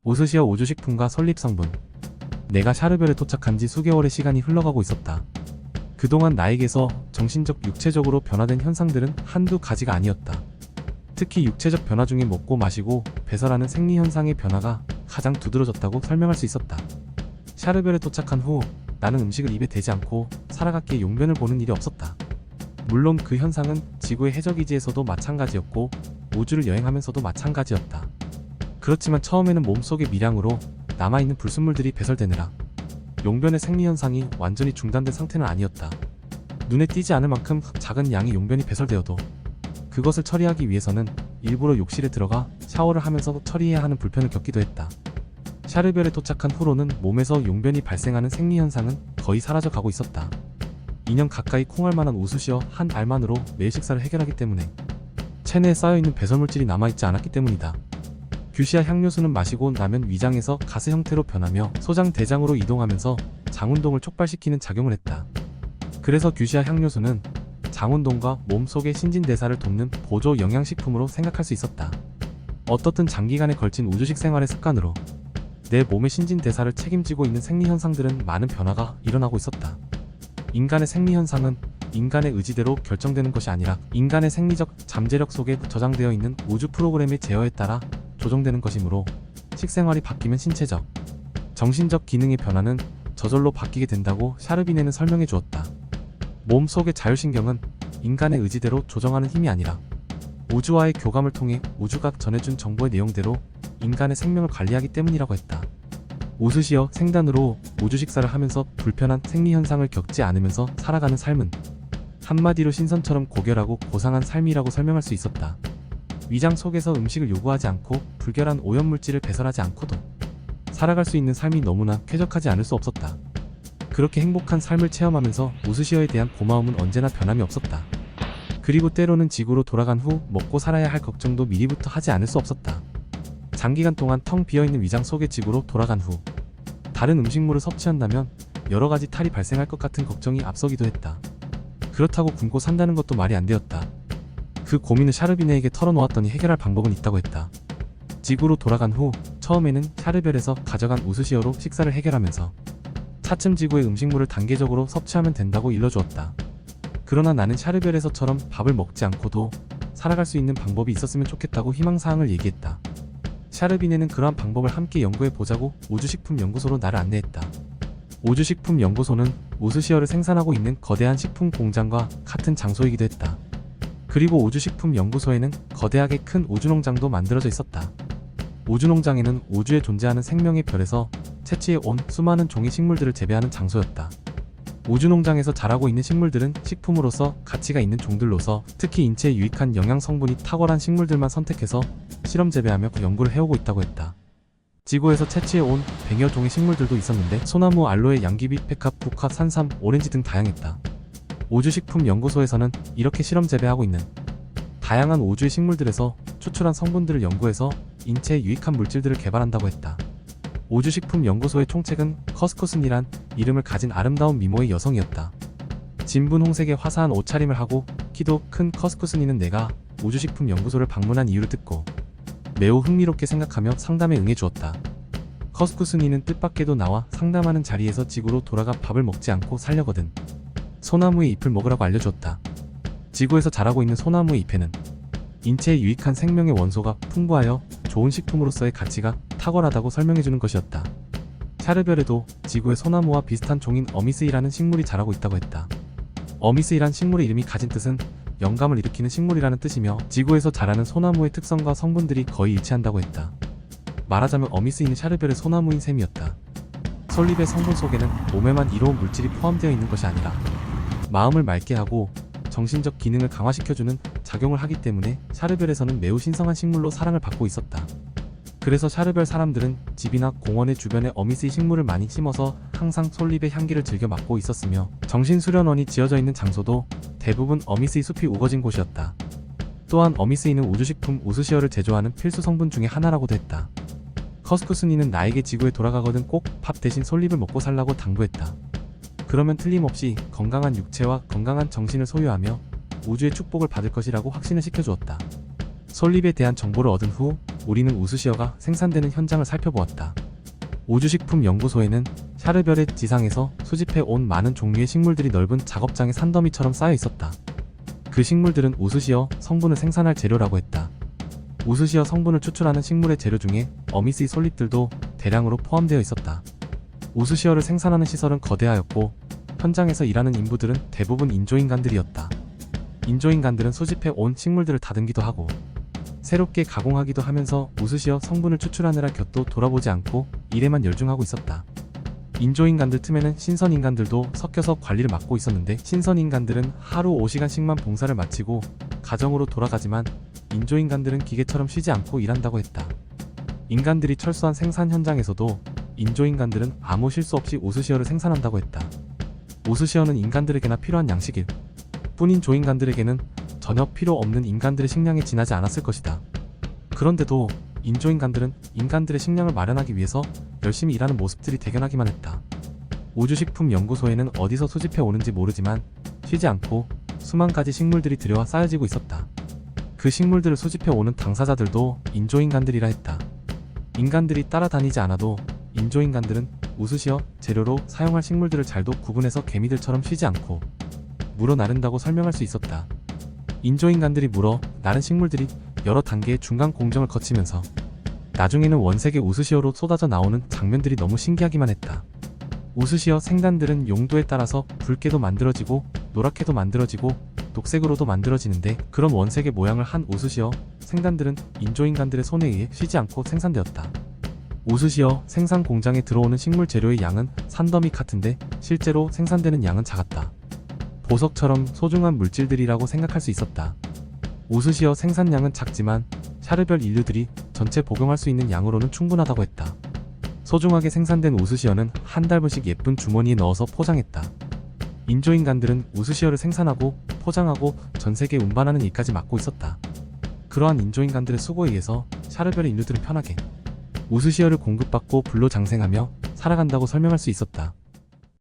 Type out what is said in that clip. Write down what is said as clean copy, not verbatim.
오스시어 우주식품과 설립성분. 내가 샤르벨에 도착한 지 수개월의 시간이 흘러가고 있었다. 그동안 나에게서 정신적, 육체적으로 변화된 현상들은 한두 가지가 아니었다. 특히 육체적 변화 중에 먹고 마시고 배설하는 생리현상의 변화가 가장 두드러졌다고 설명할 수 있었다. 샤르벨에 도착한 후 나는 음식을 입에 대지 않고 살아갔기에 용변을 보는 일이 없었다. 물론 그 현상은 지구의 해적이지에서도 마찬가지였고 우주를 여행하면서도 마찬가지였다. 그렇지만 처음에는 몸속의 미량으로 남아있는 불순물들이 배설되느라 용변의 생리현상이 완전히 중단된 상태는 아니었다. 눈에 띄지 않을 만큼 작은 양의 용변이 배설되어도 그것을 처리하기 위해서는 일부러 욕실에 들어가 샤워를 하면서 처리해야 하는 불편을 겪기도 했다. 샤르벨에 도착한 후로는 몸에서 용변이 발생하는 생리현상은 거의 사라져 가고 있었다. 2년 가까이 콩할 만한 우수시어 한 알만으로 매일 식사를 해결하기 때문에 체내에 쌓여있는 배설물질이 남아있지 않았기 때문이다. 규시아 향료수는 마시고 나면 위장에서 가스 형태로 변하며 소장 대장으로 이동하면서 장운동을 촉발시키는 작용을 했다. 그래서 규시아 향료수는 장운동과 몸속의 신진대사를 돕는 보조 영양식품으로 생각할 수 있었다. 어떻든 장기간에 걸친 우주식 생활의 습관으로 내 몸의 신진대사를 책임지고 있는 생리현상들은 많은 변화가 일어나고 있었다. 인간의 생리현상은 인간의 의지대로 결정되는 것이 아니라 인간의 생리적 잠재력 속에 저장되어 있는 우주 프로그램의 제어에 따라 조정되는 것이므로 식생활이 바뀌면 신체적, 정신적 기능의 변화는 저절로 바뀌게 된다고 샤르비네는 설명해 주었다. 몸속의 자율신경은 인간의 의지대로 조정하는 힘이 아니라 우주와의 교감을 통해 우주가 전해준 정보의 내용대로 인간의 생명을 관리하기 때문이라고 했다. 우수시어 생단으로 우주 식사를 하면서 불편한 생리현상을 겪지 않으면서 살아가는 삶은 한마디로 신선처럼 고결하고 고상한 삶이라고 설명할 수 있었다. 위장 속에서 음식을 요구하지 않고 불결한 오염물질을 배설하지 않고도 살아갈 수 있는 삶이 너무나 쾌적하지 않을 수 없었다. 그렇게 행복한 삶을 체험하면서 우수시어에 대한 고마움은 언제나 변함이 없었다. 그리고 때로는 지구로 돌아간 후 먹고 살아야 할 걱정도 미리부터 하지 않을 수 없었다. 장기간 동안 텅 비어있는 위장 속의 지구로 돌아간 후 다른 음식물을 섭취한다면 여러가지 탈이 발생할 것 같은 걱정이 앞서기도 했다. 그렇다고 굶고 산다는 것도 말이 안 되었다. 그 고민을 샤르비네에게 털어놓았더니 해결할 방법은 있다고 했다. 지구로 돌아간 후 처음에는 샤르벨에서 가져간 우수시어로 식사를 해결하면서 차츰 지구의 음식물을 단계적으로 섭취하면 된다고 일러주었다. 그러나 나는 샤르벨에서처럼 밥을 먹지 않고도 살아갈 수 있는 방법이 있었으면 좋겠다고 희망사항을 얘기했다. 샤르비네는 그러한 방법을 함께 연구해보자고 우주식품연구소로 나를 안내했다. 우주식품연구소는 우수시어를 생산하고 있는 거대한 식품 공장과 같은 장소이기도 했다. 그리고 우주식품연구소에는 거대하게 큰 우주농장도 만들어져 있었다. 우주농장에는 우주에 존재하는 생명의 별에서 채취해 온 수많은 종의 식물들을 재배하는 장소였다. 우주농장에서 자라고 있는 식물들은 식품으로서 가치가 있는 종들로서 특히 인체에 유익한 영양 성분이 탁월한 식물들만 선택해서 실험 재배하며 연구를 해오고 있다고 했다. 지구에서 채취해 온 100여 종의 식물들도 있었는데 소나무, 알로에, 양귀비, 백합, 국화, 산삼, 오렌지 등 다양했다. 우주식품연구소에서는 이렇게 실험 재배하고 있는 다양한 우주의 식물들에서 추출한 성분들을 연구해서 인체에 유익한 물질들을 개발한다고 했다. 우주식품연구소의 총책은 커스쿠슨이란 이름을 가진 아름다운 미모의 여성이었다. 진분 홍색의 화사한 옷차림을 하고 키도 큰 커스쿠슨이는 내가 우주식품연구소를 방문한 이유를 듣고 매우 흥미롭게 생각하며 상담에 응해주었다. 커스쿠슨이는 뜻밖에도 나와 상담하는 자리에서 지구로 돌아가 밥을 먹지 않고 살려거든 소나무의 잎을 먹으라고 알려주었다. 지구에서 자라고 있는 소나무의 잎에는 인체에 유익한 생명의 원소가 풍부하여 좋은 식품으로서의 가치가 탁월하다고 설명해주는 것이었다. 샤르벨에도 지구의 소나무와 비슷한 종인 어미스이라는 식물이 자라고 있다고 했다. 어미스이란 식물의 이름이 가진 뜻은 영감을 일으키는 식물이라는 뜻이며 지구에서 자라는 소나무의 특성과 성분들이 거의 일치한다고 했다. 말하자면 어미스이는 샤르벨의 소나무인 셈이었다. 솔잎의 성분 속에는 몸에만 이로운 물질이 포함되어 있는 것이 아니라 마음을 맑게 하고 정신적 기능을 강화시켜주는 작용을 하기 때문에 샤르벨에서는 매우 신성한 식물로 사랑을 받고 있었다. 그래서 샤르벨 사람들은 집이나 공원의 주변에 어미스이 식물을 많이 심어서 항상 솔잎의 향기를 즐겨 맡고 있었으며 정신수련원이 지어져 있는 장소도 대부분 어미스이 숲이 우거진 곳이었다. 또한 어미스이는 우주식품 우수시어를 제조하는 필수 성분 중에 하나라고도 했다. 커스쿠슨이는 나에게 지구에 돌아가거든 꼭 밥 대신 솔잎을 먹고 살라고 당부했다. 그러면 틀림없이 건강한 육체와 건강한 정신을 소유하며 우주의 축복을 받을 것이라고 확신을 시켜주었다. 솔잎에 대한 정보를 얻은 후 우리는 우스시어가 생산되는 현장을 살펴보았다. 우주식품연구소에는 샤르별의 지상에서 수집해 온 많은 종류의 식물들이 넓은 작업장의 산더미처럼 쌓여 있었다. 그 식물들은 우스시어 성분을 생산할 재료라고 했다. 우스시어 성분을 추출하는 식물의 재료 중에 어미스 솔릿들도 대량으로 포함되어 있었다. 우스시어를 생산하는 시설은 거대하였고 현장에서 일하는 인부들은 대부분 인조인간들이었다. 인조인간들은 수집해 온 식물들을 다듬기도 하고 새롭게 가공하기도 하면서 우스시어 성분을 추출하느라 곁도 돌아보지 않고 일에만 열중하고 있었다. 인조인간들 틈에는 신선인간들도 섞여서 관리를 맡고 있었는데 신선인간들은 하루 5시간씩만 봉사를 마치고 가정으로 돌아가지만 인조인간들은 기계처럼 쉬지 않고 일한다고 했다. 인간들이 철수한 생산 현장에서도 인조인간들은 아무 실수 없이 우스시어를 생산한다고 했다. 우스시어는 인간들에게나 필요한 양식일 뿐인 조인간들에게는 전혀 필요 없는 인간들의 식량에 지나지 않았을 것이다. 그런데도 인조인간들은 인간들의 식량을 마련하기 위해서 열심히 일하는 모습들이 대견하기만 했다. 우주식품연구소에는 어디서 수집해 오는지 모르지만 쉬지 않고 수만 가지 식물들이 들여와 쌓여지고 있었다. 그 식물들을 수집해 오는 당사자들도 인조인간들이라 했다. 인간들이 따라다니지 않아도 인조인간들은 우스시어 재료로 사용할 식물들을 잘도 구분해서 개미들처럼 쉬지 않고 물어 나른다고 설명할 수 있었다. 인조인간들이 물어 나른 식물들이 여러 단계의 중간 공정을 거치면서 나중에는 원색의 우스시어로 쏟아져 나오는 장면들이 너무 신기하기만 했다. 우스시어 생단들은 용도에 따라서 붉게도 만들어지고 노랗게도 만들어지고 녹색으로도 만들어지는데 그런 원색의 모양을 한 우스시어 생단들은 인조인간들의 손에 의해 쉬지 않고 생산되었다. 우스시어 생산 공장에 들어오는 식물 재료의 양은 산더미 같은데 실제로 생산되는 양은 작았다. 보석처럼 소중한 물질들이라고 생각할 수 있었다. 우스시어 생산량은 작지만 샤르별 인류들이 전체 복용할 수 있는 양으로는 충분하다고 했다. 소중하게 생산된 우스시어는 한 달분씩 예쁜 주머니에 넣어서 포장했다. 인조인간들은 우스시어를 생산하고 포장하고 전세계에 운반하는 일까지 맡고 있었다. 그러한 인조인간들의 수고에 의해서 샤르별의 인류들은 편하게 우스시어를 공급받고 불로 장생하며 살아간다고 설명할 수 있었다.